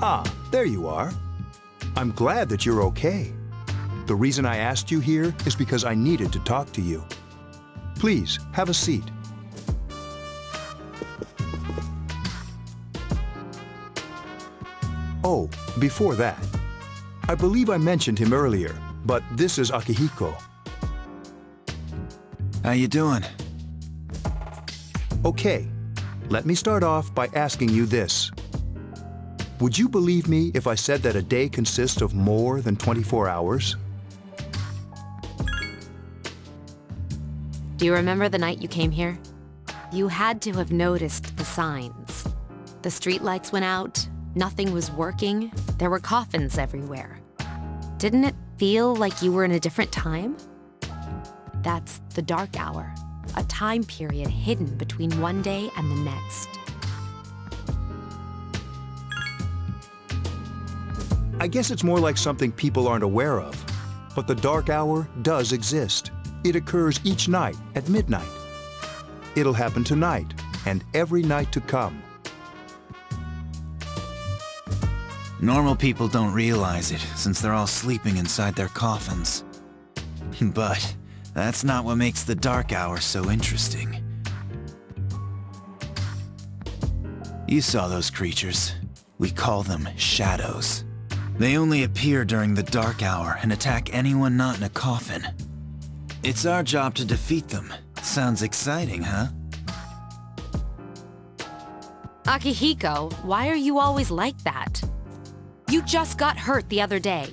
Ah, there you are. I'm glad that you're okay. The reason I asked you here is because I needed to talk to you. Please, have a seat. Oh, before that, I believe I mentioned him earlier, but this is Akihiko. How you doing? Okay, let me start off by asking you this. Would you believe me if I said that a day consists of more than 24 hours? Do you remember the night you came here? You had to have noticed the signs. The streetlights went out, nothing was working, there were coffins everywhere. Didn't it feel like you were in a different time? That's the dark hour, a time period hidden between one day and the next. I guess it's more like something people aren't aware of. But the dark hour does exist. It occurs each night at midnight. It'll happen tonight and every night to come. Normal people don't realize it, since they're all sleeping inside their coffins. But that's not what makes the dark hour so interesting. You saw those creatures. We call them shadows. They only appear during the dark hour and attack anyone not in a coffin. It's our job to defeat them. Sounds exciting, huh? Akihiko, why are you always like that? You just got hurt the other day.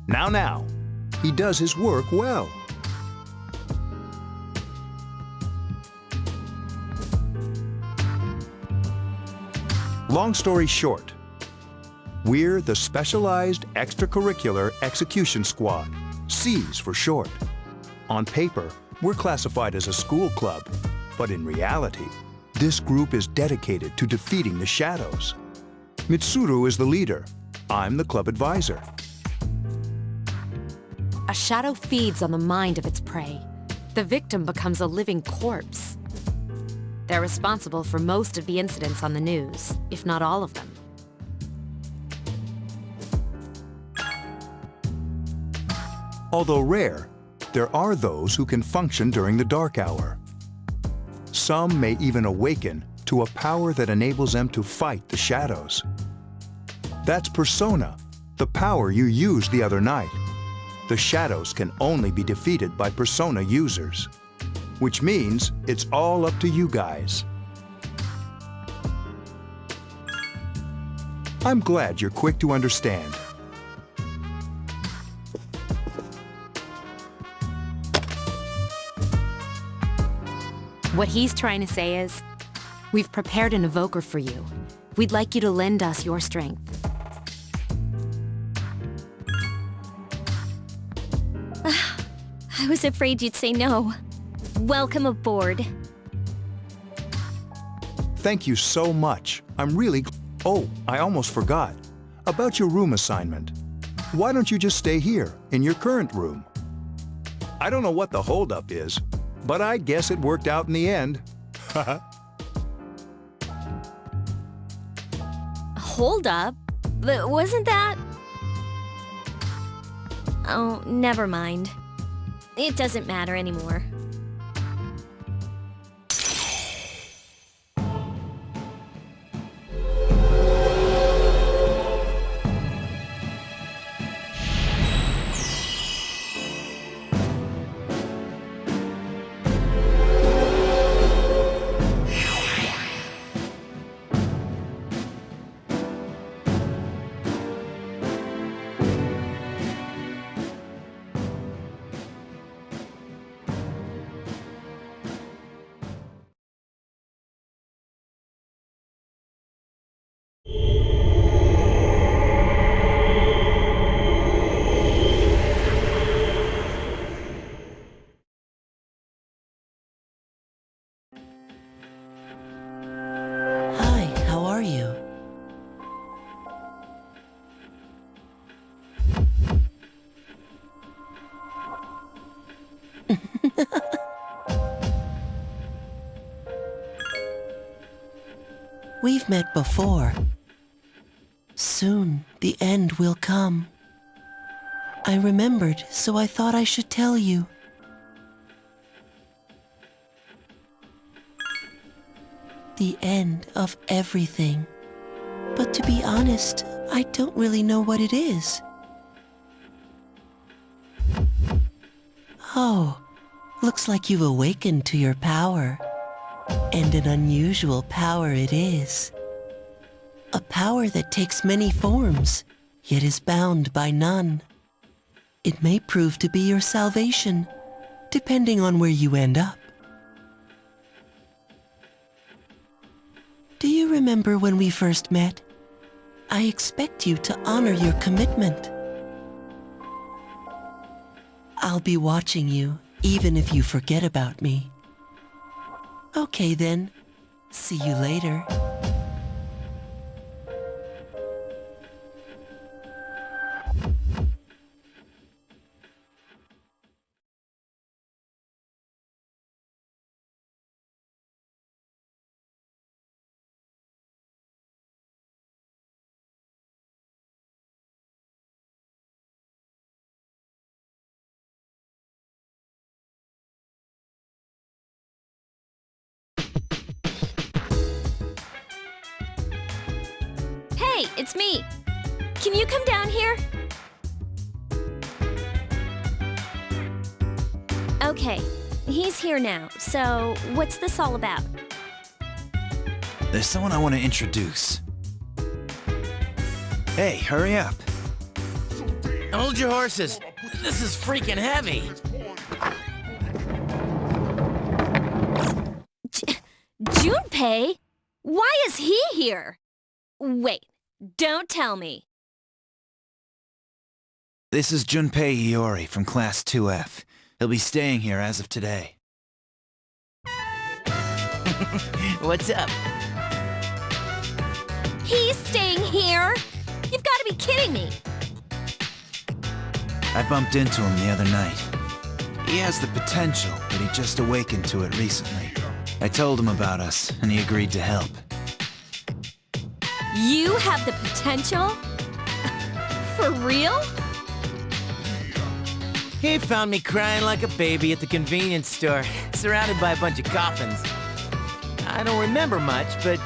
Now, he does his work well. Long story short, we're the Specialized Extracurricular Execution Squad, SEAS for short. On paper, we're classified as a school club, but in reality, this group is dedicated to defeating the shadows. Mitsuru is the leader. I'm the club advisor. A shadow feeds on the mind of its prey. The victim becomes a living corpse. They're responsible for most of the incidents on the news, if not all of them. Although rare, there are those who can function during the dark hour. Some may even awaken to a power that enables them to fight the shadows. That's Persona, the power you used the other night. The shadows can only be defeated by Persona users, which means it's all up to you guys. I'm glad you're quick to understand. What he's trying to say is, we've prepared an evoker for you. We'd like you to lend us your strength. I was afraid you'd say no. Welcome aboard. Thank you so much. I'm really Oh, I almost forgot. About your room assignment. Why don't you just stay here, in your current room? I don't know what the holdup is, but I guess it worked out in the end. Hold up? But wasn't that... Oh, never mind. It doesn't matter anymore. We've met before. Soon, the end will come. I remembered, so I thought I should tell you. The end of everything. But to be honest, I don't really know what it is. Oh, looks like you've awakened to your power. And an unusual power it is. A power that takes many forms, yet is bound by none. It may prove to be your salvation, depending on where you end up. Do you remember when we first met? I expect you to honor your commitment. I'll be watching you, even if you forget about me. Okay then, see you later. Hey, it's me. Can you come down here? Okay, he's here now, so what's this all about? There's someone I want to introduce. Hey, hurry up. Hold your horses. This is freaking heavy. Junpei? Why is he here? Wait, don't tell me. This is Junpei Iori from Class 2F. He'll be staying here as of today. What's up? He's staying here? You've got to be kidding me. I bumped into him the other night. He has the potential, but he just awakened to it recently. I told him about us, and he agreed to help. You have the potential? For real? He found me crying like a baby at the convenience store, surrounded by a bunch of coffins. I don't remember much, but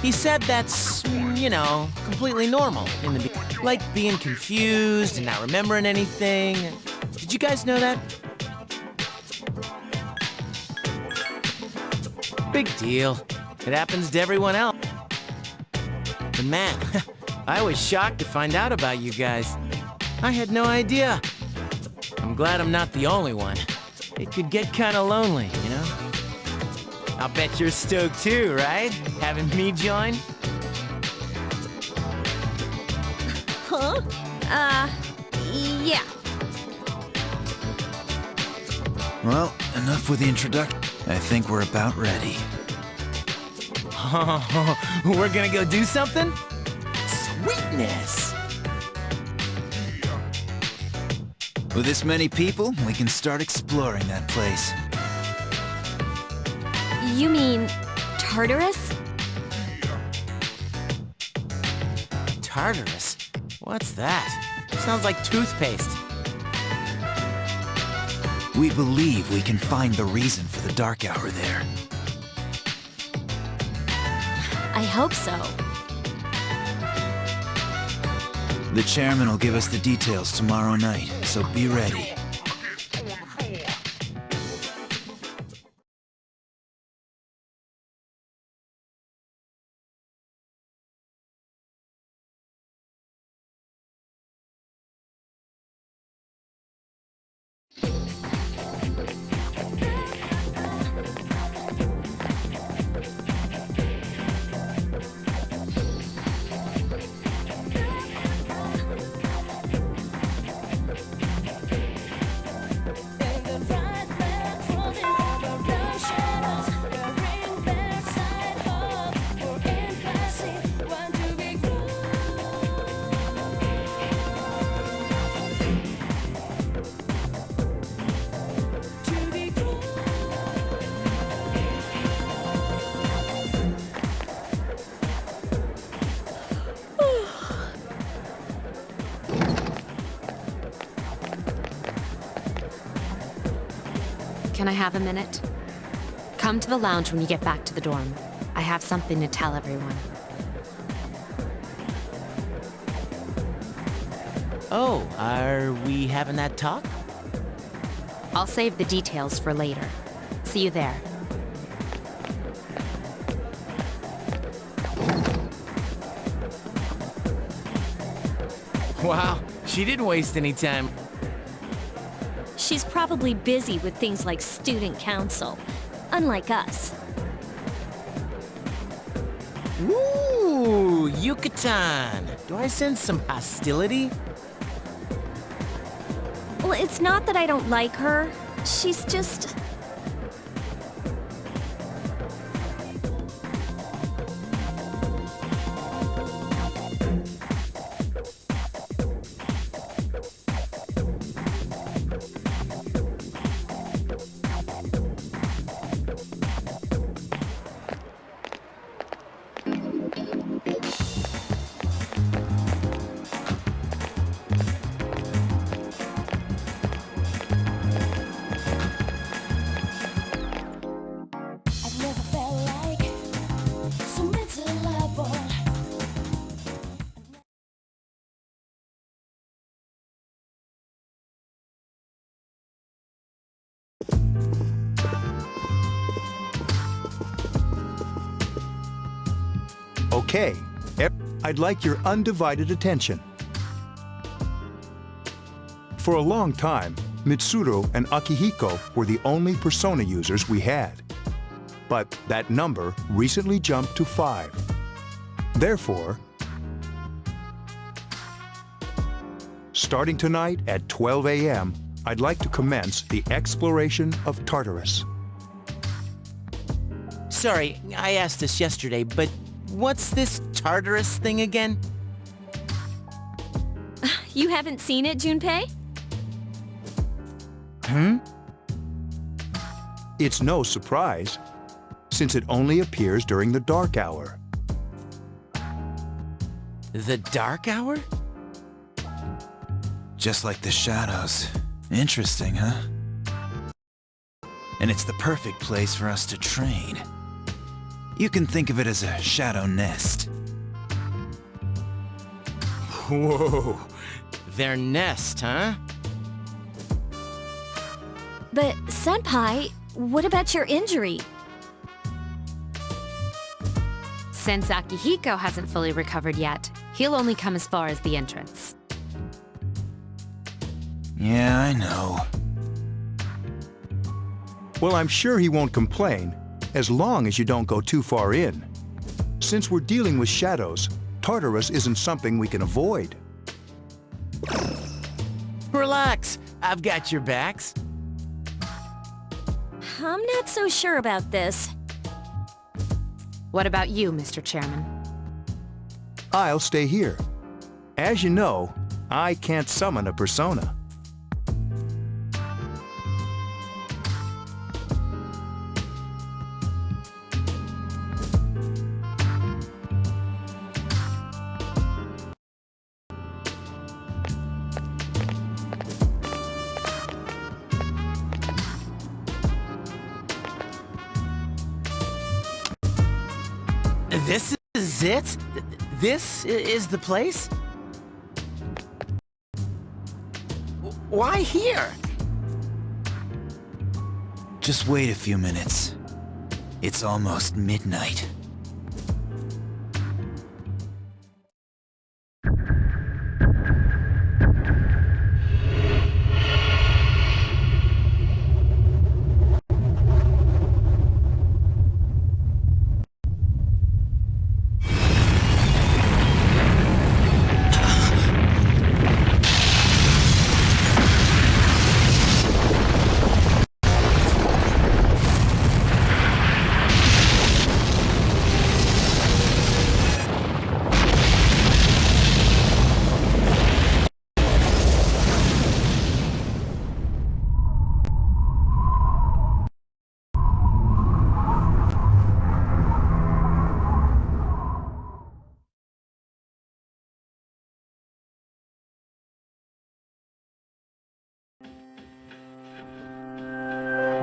he said that's, completely normal in the beginning. Like being confused and not remembering anything. Did you guys know that? Big deal. It happens to everyone else. But man, I was shocked to find out about you guys. I had no idea. I'm glad I'm not the only one. It could get kinda lonely, you know? I'll bet you're stoked too, right? Having me join? Huh? Yeah. Well, enough with the introduction. I think we're about ready. Oh, we're gonna go do something? Sweetness! With this many people, we can start exploring that place. You mean Tartarus? Tartarus? What's that? Sounds like toothpaste. We believe we can find the reason for the dark hour there. I hope so. The chairman will give us the details tomorrow night, so be ready. Can I have a minute? Come to the lounge when you get back to the dorm. I have something to tell everyone. Oh, are we having that talk? I'll save the details for later. See you there. Wow, she didn't waste any time. She's probably busy with things like student council, unlike us. Ooh, Yucatan. Do I sense some hostility? Well, it's not that I don't like her. She's just... Okay, I'd like your undivided attention. For a long time, Mitsuru and Akihiko were the only persona users we had. But that number recently jumped to 5. Therefore, starting tonight at 12 a.m., I'd like to commence the exploration of Tartarus. Sorry, I asked this yesterday, but what's this Tartarus thing again? You haven't seen it, Junpei? It's no surprise, since it only appears during the dark hour. The dark hour? Just like the shadows. Interesting, huh? And it's the perfect place for us to train. You can think of it as a shadow nest. Whoa, their nest, huh? But, Senpai, what about your injury? Since Akihiko hasn't fully recovered yet, he'll only come as far as the entrance. Yeah, I know. Well, I'm sure he won't complain, as long as you don't go too far in. Since we're dealing with shadows, Tartarus isn't something we can avoid. Relax, I've got your backs. I'm not so sure about this. What about you, Mr. Chairman? I'll stay here. As you know, I can't summon a persona. This is it? This is the place? Why here? Just wait a few minutes. It's almost midnight.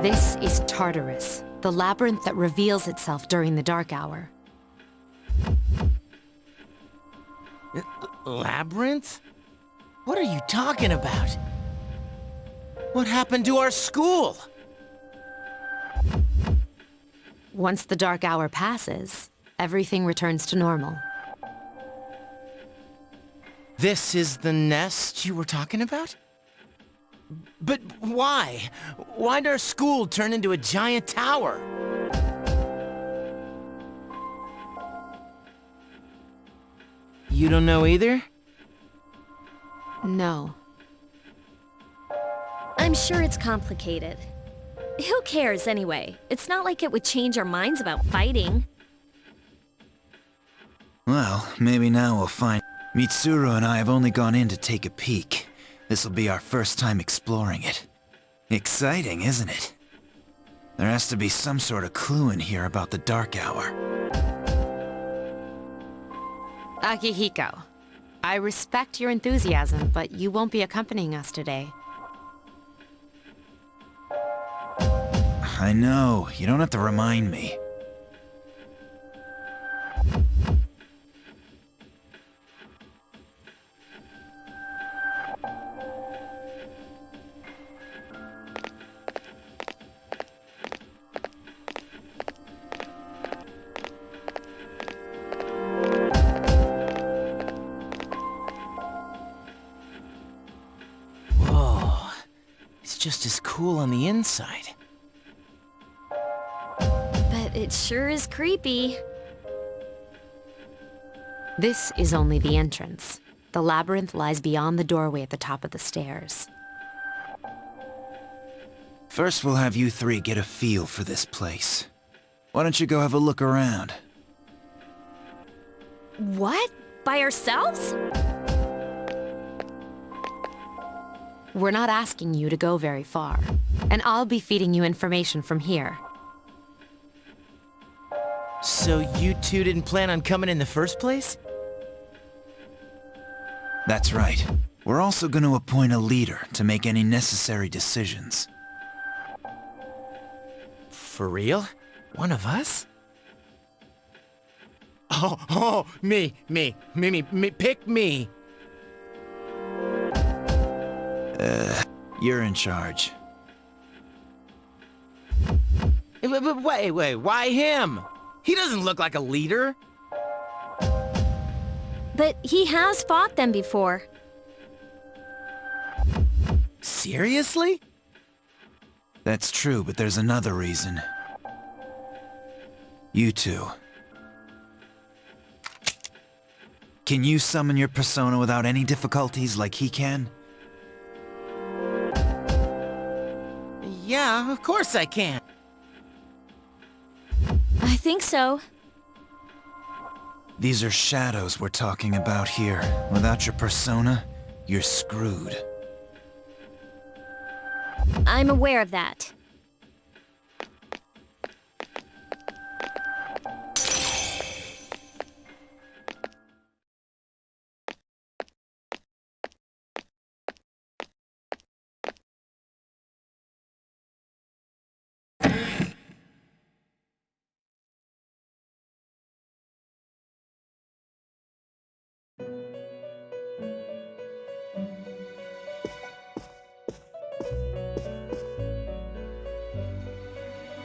This is Tartarus, the labyrinth that reveals itself during the dark hour. Labyrinth? What are you talking about? What happened to our school? Once the dark hour passes, everything returns to normal. This is the nest you were talking about? But why? Why'd our school turn into a giant tower? You don't know either? No. I'm sure it's complicated. Who cares anyway? It's not like it would change our minds about fighting. Well, maybe now we'll find... Mitsuru and I have only gone in to take a peek. This'll be our first time exploring it. Exciting, isn't it? There has to be some sort of clue in here about the dark hour. Akihiko, I respect your enthusiasm, but you won't be accompanying us today. I know, you don't have to remind me. Whoa, it's just as cool on the inside. But it sure is creepy. This is only the entrance. The labyrinth lies beyond the doorway at the top of the stairs. First we'll have you three get a feel for this place. Why don't you go have a look around? What? By ourselves? We're not asking you to go very far, and I'll be feeding you information from here. So you two didn't plan on coming in the first place? That's right. We're also going to appoint a leader to make any necessary decisions. For real? One of us? Oh, me, pick me. You're in charge. But wait, why him? He doesn't look like a leader. But he has fought them before. Seriously? That's true, but there's another reason. You two. Can you summon your persona without any difficulties like he can? Yeah, of course I can. I think so. These are shadows we're talking about here. Without your persona, you're screwed. I'm aware of that.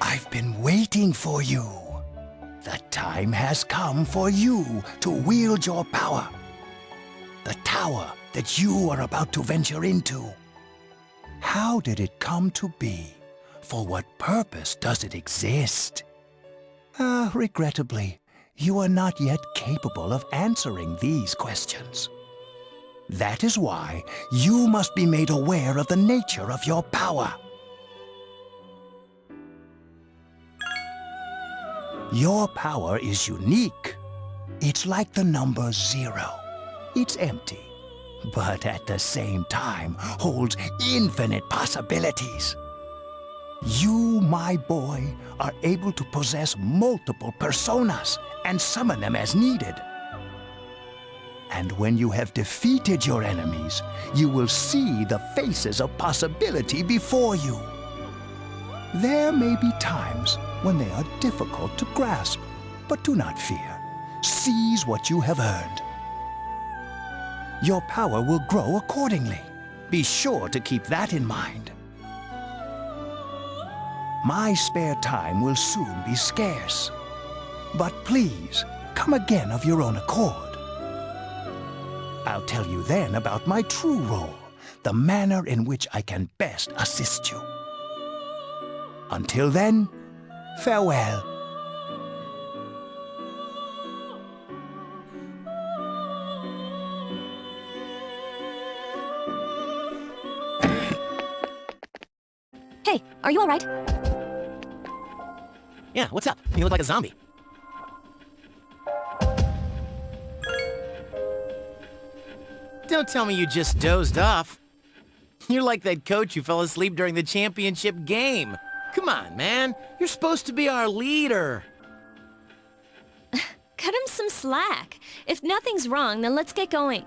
I've been waiting for you. The time has come for you to wield your power. The tower that you are about to venture into. How did it come to be? For what purpose does it exist? Regrettably, you are not yet capable of answering these questions. That is why you must be made aware of the nature of your power. Your power is unique. It's like the number 0. It's empty, but at the same time holds infinite possibilities. You, my boy, are able to possess multiple personas and summon them as needed. And when you have defeated your enemies, you will see the faces of possibility before you. There may be times when they are difficult to grasp, but do not fear. Seize what you have earned. Your power will grow accordingly. Be sure to keep that in mind. My spare time will soon be scarce. But please, come again of your own accord. I'll tell you then about my true role, the manner in which I can best assist you. Until then, farewell. Hey, are you alright? Yeah, what's up? You look like a zombie. Don't tell me you just dozed off. You're like that coach who fell asleep during the championship game. Come on, man. You're supposed to be our leader. Cut him some slack. If nothing's wrong, then let's get going.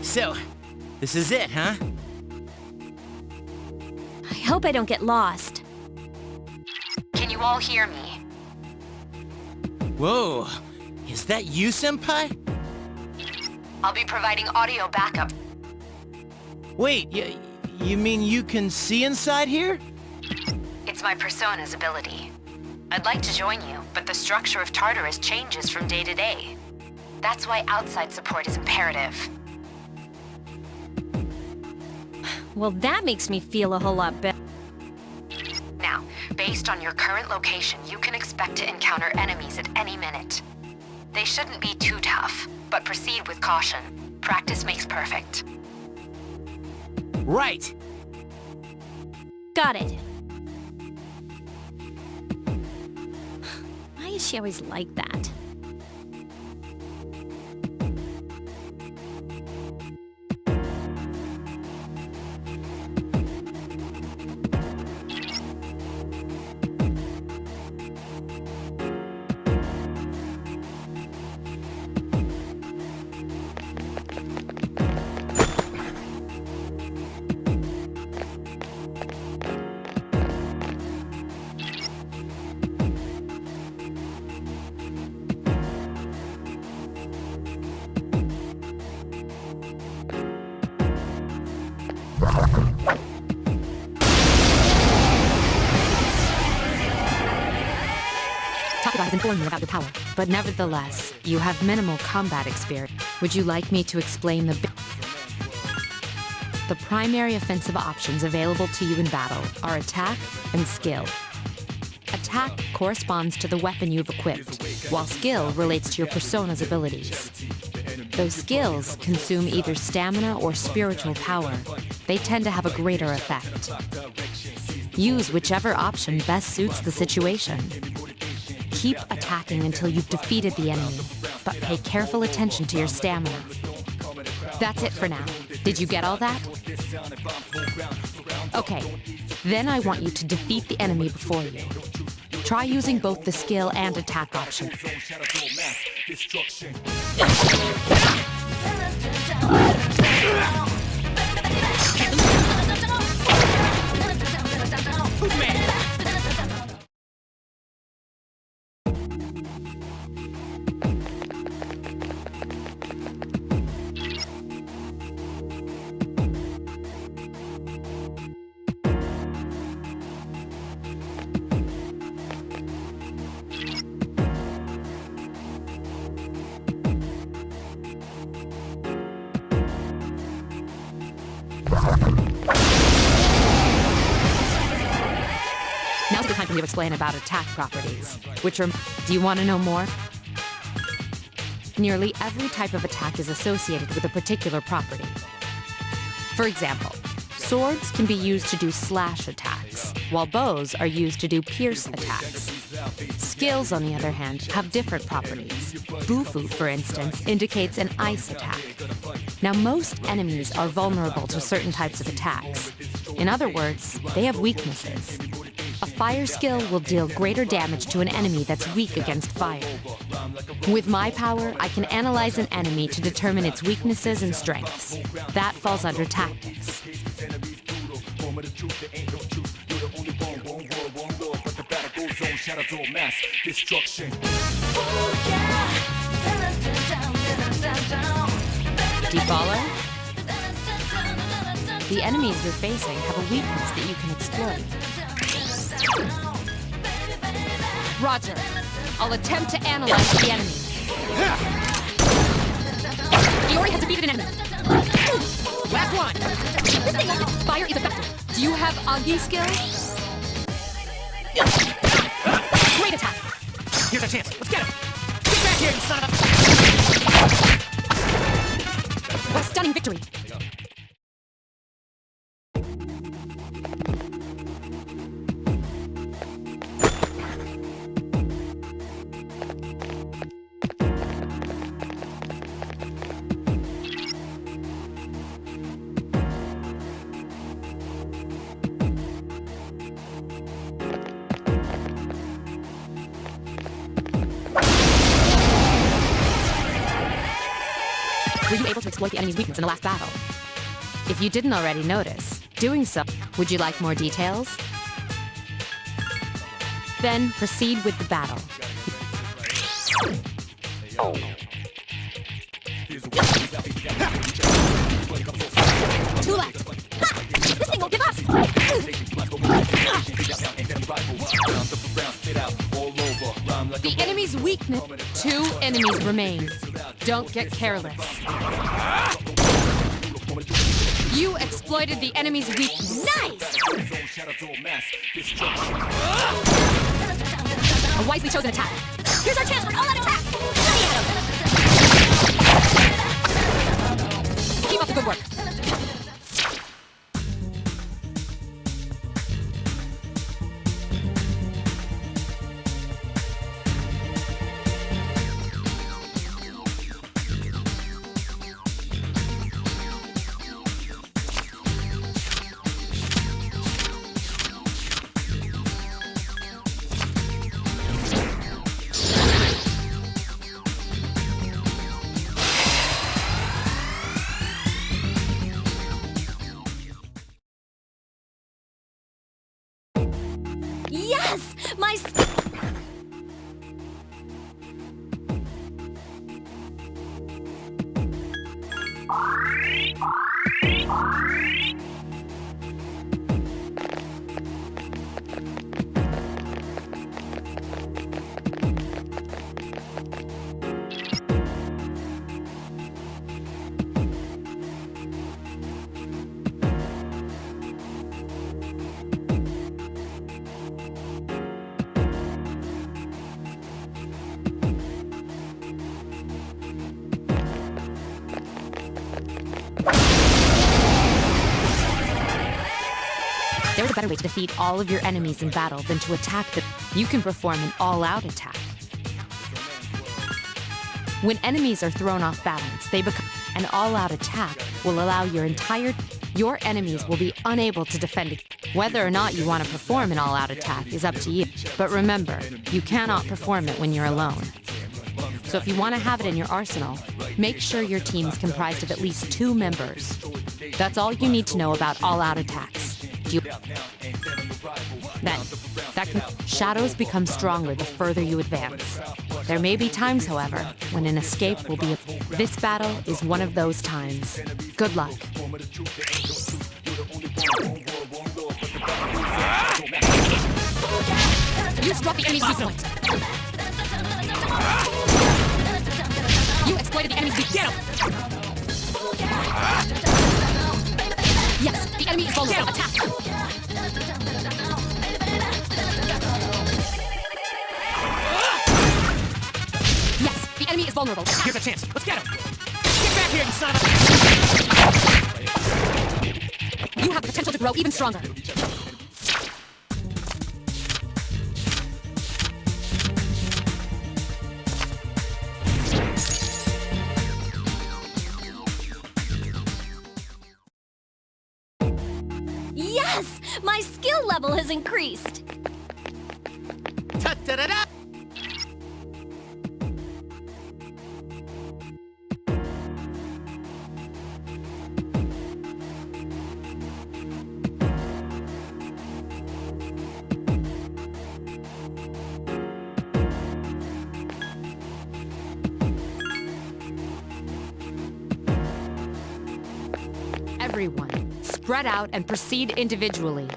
So, this is it, huh? I hope I don't get lost. Can you all hear me? Whoa, is that you, Senpai? I'll be providing audio backup. Wait, you mean you can see inside here? It's my persona's ability. I'd like to join you, but the structure of Tartarus changes from day to day. That's why outside support is imperative. Well, that makes me feel a whole lot better. Now, based on your current location, you can expect to encounter enemies at any minute. They shouldn't be too tough, but proceed with caution. Practice makes perfect. Right! Got it. Why is she always like that? Takeda has informed me about your power, but nevertheless, you have minimal combat experience. Would you like me to explain the primary offensive options available to you in battle are attack and skill. Attack corresponds to the weapon you've equipped, while skill relates to your persona's abilities. Those skills consume either stamina or spiritual power. They tend to have a greater effect. Use whichever option best suits the situation. Keep attacking until you've defeated the enemy, but pay careful attention to your stamina. That's it for now. Did you get all that? Okay, then I want you to defeat the enemy before you. Try using both the skill and attack option. Now's the time for me to explain about attack properties, which are... Do you want to know more? Nearly every type of attack is associated with a particular property. For example, swords can be used to do slash attacks, while bows are used to do pierce attacks. Skills, on the other hand, have different properties. Bufu, for instance, indicates an ice attack. Now, most enemies are vulnerable to certain types of attacks. In other words, they have weaknesses. A fire skill will deal greater damage to an enemy that's weak against fire. With my power, I can analyze an enemy to determine its weaknesses and strengths. That falls under tactics. Do you follow? The enemies you're facing have a weakness that you can exploit. Roger. I'll attempt to analyze the enemy. Iori has defeated an enemy. Last one. This thing on fire is effective. Do you have Agi skills? Great attack. Here's our chance. Let's get him. Get back here, you son of a... What a stunning victory. Were you able to exploit the enemy's weakness in the last battle? If you didn't already notice, doing so, would you like more details? Then proceed with the battle. Two left. Ha! This thing won't give up! The enemy's weakness. 2 enemies remain. Don't get careless. You exploited the enemy's weakness. Nice! A wisely chosen attack. Here's our chance for an all-out attack! Keep up the good work. Yes! My... There's a better way to defeat all of your enemies in battle than to attack them. You can perform an all-out attack. When enemies are thrown off balance, they become... An all-out attack will allow your entire... Your enemies will be unable to defend it. Whether or not you want to perform an all-out attack is up to you. But remember, you cannot perform it when you're alone. So if you want to have it in your arsenal, make sure your team's comprised of at least 2 members. That's all you need to know about all-out attacks. Shadows become stronger the further you advance. There may be times, however, when an escape will be... This battle is one of those times. Good luck. You struck the enemy's weak point. You exploited the enemy's weak. Get him! Yes, the enemy is vulnerable. Attack! Yes, the enemy is vulnerable. Attack. Here's a chance. Let's get him! Get back here, you son of a... You have the potential to grow even stronger. Yes! My skill level has increased! Ta-da-da-da! Everyone, spread out and proceed individually.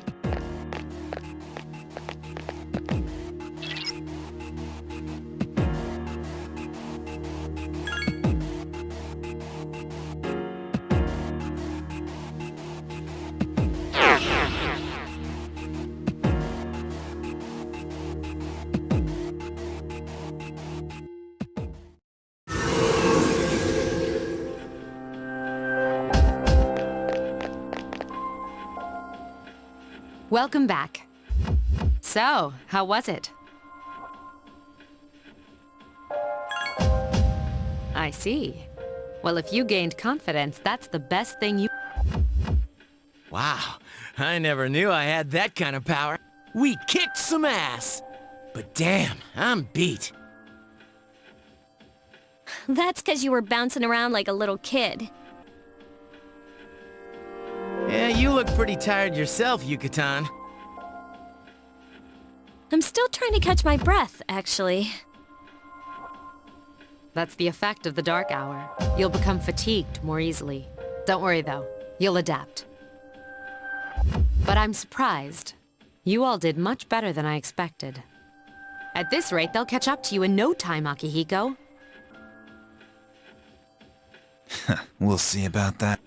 Welcome back. So, how was it? I see. Well, if you gained confidence, that's the best thing you... Wow, I never knew I had that kind of power. We kicked some ass. But damn, I'm beat. That's 'cause you were bouncing around like a little kid. Yeah, you look pretty tired yourself, Yucatan. I'm still trying to catch my breath, actually. That's the effect of the dark hour. You'll become fatigued more easily. Don't worry, though. You'll adapt. But I'm surprised. You all did much better than I expected. At this rate, they'll catch up to you in no time, Akihiko. We'll see about that.